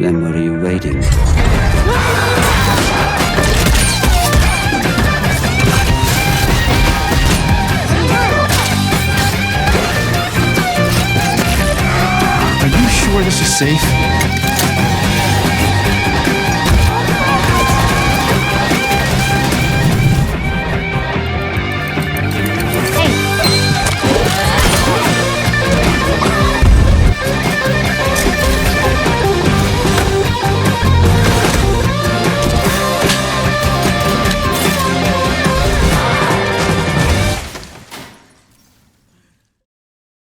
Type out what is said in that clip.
Then what are you waiting? Are you sure this is safe?